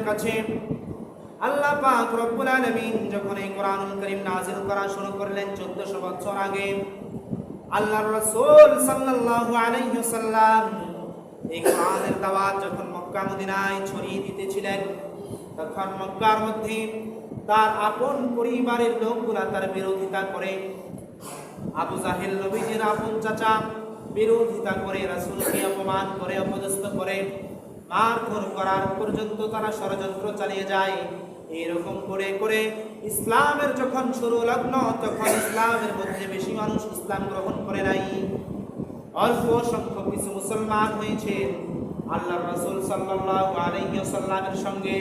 কাছে আল্লাহ পাক রব্বুল আলামিন যখন এই কোরআনুল কারীম নাযিল করা শুরু করলেন 1400 বছর আগে, আল্লাহর রাসূল সাল্লাল্লাহু আলাইহি ওয়াসাল্লাম এই কোরআনের দাওয়াত যখন মক্কা মদিনায় ছড়িয়ে দিতেছিলেন, তখন মক্কার মধ্যে তার আপন পরিবারের লোকগুলা তার বিরোধিতা করে। আবু জাহেল নবীজির আপন চাচা বিরোধিতা করে, রাসূলকে অপমান করে, অপদস্থ করে, মারধর করার পর্যন্ত তারা ষড়যন্ত্র চালিয়ে যায়। এরকম করে করে ইসলামের যখন শুরু লগ্ন, তখন ইসলামের মধ্যে বেশি মানুষ ইসলাম গ্রহণ করে নাই, অল্প সংখ্যক কিছু মুসলমান হয়েছে। আল্লাহর রাসূল সাল্লাল্লাহু আলাইহি ওয়াসাল্লামের সঙ্গে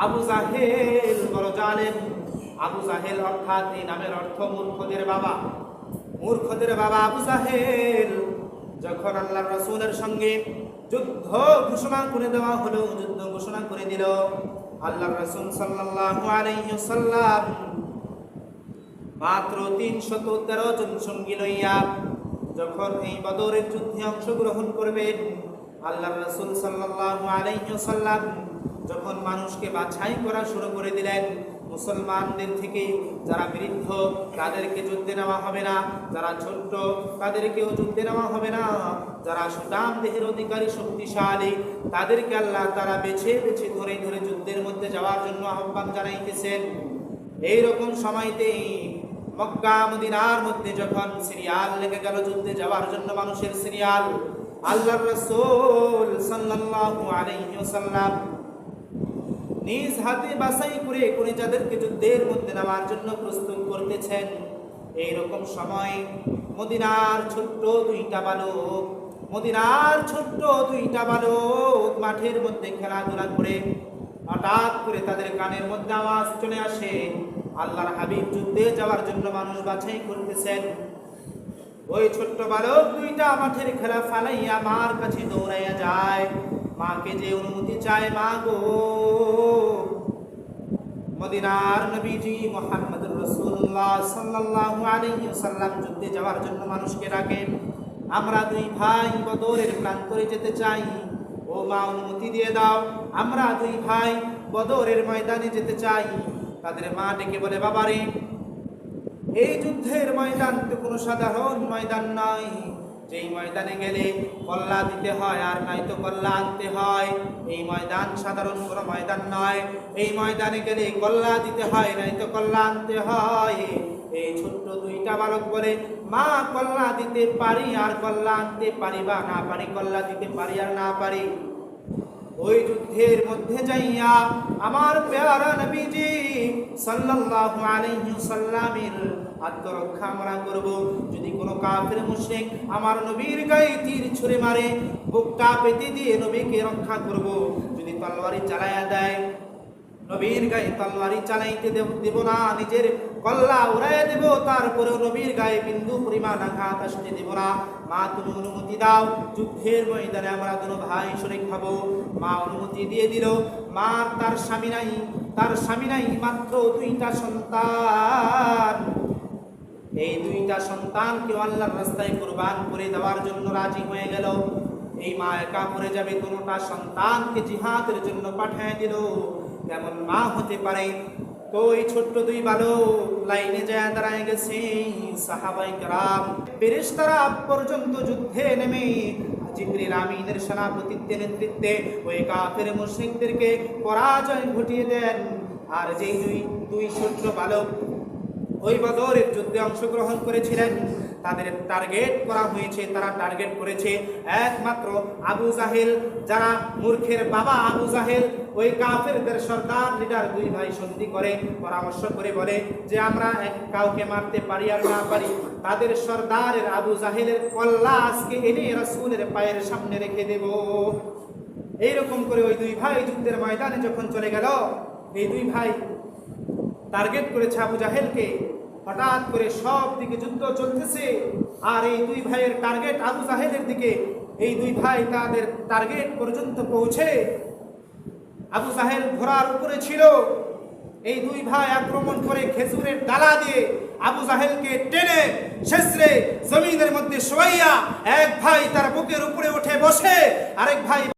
আবু জাহেল বড় জালেম। আবু জাহেল অর্থাৎ এই নামের অর্থ মূর্খদের বাবা। মূর্খদের বাবা আবু জাহেল যখন আল্লাহর রাসূলের সঙ্গে যুদ্ধ ঘোষণা করে দেওয়া হলো, যুদ্ধ ঘোষণা করে দিল, আল্লাহর রাসূল সাল্লাল্লাহু আলাইহি ওয়াসাল্লাম মাত্র 313 জন সঙ্গী লইয়া যখন এই বদরের যুদ্ধে অংশগ্রহণ করবেন, আল্লাহর রাসূল সাল্লাল্লাহু আলাইহি ওয়াসাল্লাম যখন মানুষকে বাছাই করা শুরু করে দিলেন, মুসলমানদের থেকে যারা বৃদ্ধ তাদেরকে যুদ্ধে নেওয়া হবে না, যারা ছোট্ট তাদেরকেও যুদ্ধে নেওয়া হবে না, যারা সুঠাম দেহের অধিকারী শক্তিশালী তাদেরকে আল্লাহ তারা বেছে বেছে ধরে ধরে যুদ্ধের মধ্যে যাওয়ার জন্য আহ্বান জানাইতেছেন। এইরকম সময়তেই মক্কা মদিনার মধ্যে যখন সিরিয়াল লেগে গেল যুদ্ধে যাওয়ার জন্য, মানুষের সিরিয়াল, আল্লাহর রাসূল সাল্লাল্লাহু আলাইহি ওয়াসাল্লাম নিজ হাতে বাছাই করে করে যাদেরকে যুদ্ধের মধ্যে নেওয়ার জন্য প্রস্তুত করতেছেন। এইরকম সময় মদিনার ছোট্ট দুইটা বালক মাঠের মধ্যে খেলাধুলা করে হঠাৎ করে তাদের কানের মধ্যে আওয়াজ চলে আসে, আল্লাহর হাবিব যুদ্ধে যাওয়ার জন্য মানুষ বাছাই করতেছেন। ওই ছোট্ট বালক দুইটা মাঠের খেলা ফালাইয়া মার কাছে দৌড়াইয়া যায়, মাকে যে অনুমতি চায়, মা গো, মদিনার নবীজি মুহাম্মদুর রাসূলুল্লাহ সাল্লাল্লাহু আলাইহি ওয়াসাল্লাম যুদ্ধে যাওয়ার জন্য মানুষকে ডাকেন, আমরা দুই ভাই বদরের প্রান্তরে যেতে চাই, ও মা অনুমতি দিয়ে দাও, আমরা দুই ভাই বদরের ময়দানে যেতে চাই। তাদের মা ডেকে বলে, বাবারে, এই যুদ্ধের ময়দান তো কোনো সাধারণ ময়দান নয়, যেই ময়দানে গেলে কল্লা দিতে হয় আর নয়তো কল্লা আনতে হয়। এই ময়দান সাধারণ কোনো ময়দান নয়, এই ময়দানে গেলে কল্লা দিতে হয় নয়তো কল্লা আনতে হয়। এই ছোট্ট দুইটা বালক বলে, মা, কল্লা দিতে পারি আর কল্লা আনতে পারি, বা না পারি কল্লা দিতে পারি আর না পারি। ওই যুদ্ধের মধ্যে যাইয়া আমার প্যারা নবীজি সাল্লাল্লাহু আলাইহি ওয়াসাল্লামের আত্মরক্ষা আমরা করব। যদি কোনো কাফের মুশরিক আমার নবীর গায়ে তীর ছুঁড়ে মারে, বুকটা পেতে দিয়ে নবীকে রক্ষা করব। যদি তলোয়ারি চালায়া দেয়, নবীর গায়ে তলোয়ারি চালাইতে দেব না, নিজের কল্লা উড়াইয়া দেব, তারপরেও নবীর গায়ে বিন্দু পরিমাণ আঘাত আসতে দেব না। মা, তুমি অনুমতি দাও, যুদ্ধের ময়দানে আমরা দুনো ভাই শরীক হব। মা অনুমতি দিয়ে দিল। মা তার স্বামী নাই, মাত্র দুইটা সন্তান। এই দুইটা সন্তানকে আল্লাহর রাস্তায় কুরবান করে দেওয়ার জন্য রাজি হয়ে গেল। এই মা একা পড়ে যাবে, দুটা সন্তানকে জিহাদের জন্য পাঠিয়ে দিল। কেমন মা হতে পারে? তো এই ছোট্ট দুই বালক লাইনে যায় দাঁড়ায় গেছে। সাহাবায়ে কেরাম ফেরেশতারা পর্যন্ত যুদ্ধে নেমে জিবরিল আমিনের সেনাপতিত্বে নেতৃত্বে ওই কাফের মুশরিকদেরকে পরাজয় ঘটিয়ে দেন। আর যেই দুই ছোট্ট বালক ওই বদরের যুদ্ধে অংশগ্রহণ করেছিলেন, তাদের টার্গেট করা হয়েছে, তারা টার্গেট করেছে একমাত্র আবু জাহেল। যারা মূর্খের বাবা আবু জাহেল, ওই কাফেরদের সর্দার লিডার দুই ভাই সন্ধি করে পরামর্শ করে বলে যে আমরা কাউকে মারতে পারি আর না পারি, তাদের সর্দারের আবু জাহেলের কল্লা আজকে এনে রাসূলের পায়ের সামনে রেখে দেব। এইরকম করে ওই দুই ভাই যুদ্ধের ময়দানে যখন চলে গেল, এই দুই ভাই টার্গেট করেছে আবু জাহেলকে। হঠাৎ করে সব দিকে যুদ্ধ চলতেছে, আর এই দুই ভাইয়ের টার্গেট আবু জাহেলের দিকে। এই দুই ভাই তাদের টার্গেট পর্যন্ত পৌঁছে, আবু জাহেল ঘোড়ার উপরে ছিল। এই দুই ভাই আক্রমণ করে খেজুরের ডালা দিয়ে আবু জাহেলকে টেনে শেষরে জমিনের মধ্যে শোয়াইয়া এক ভাই তার বুকের উপরে উঠে বসে, আরেক ভাই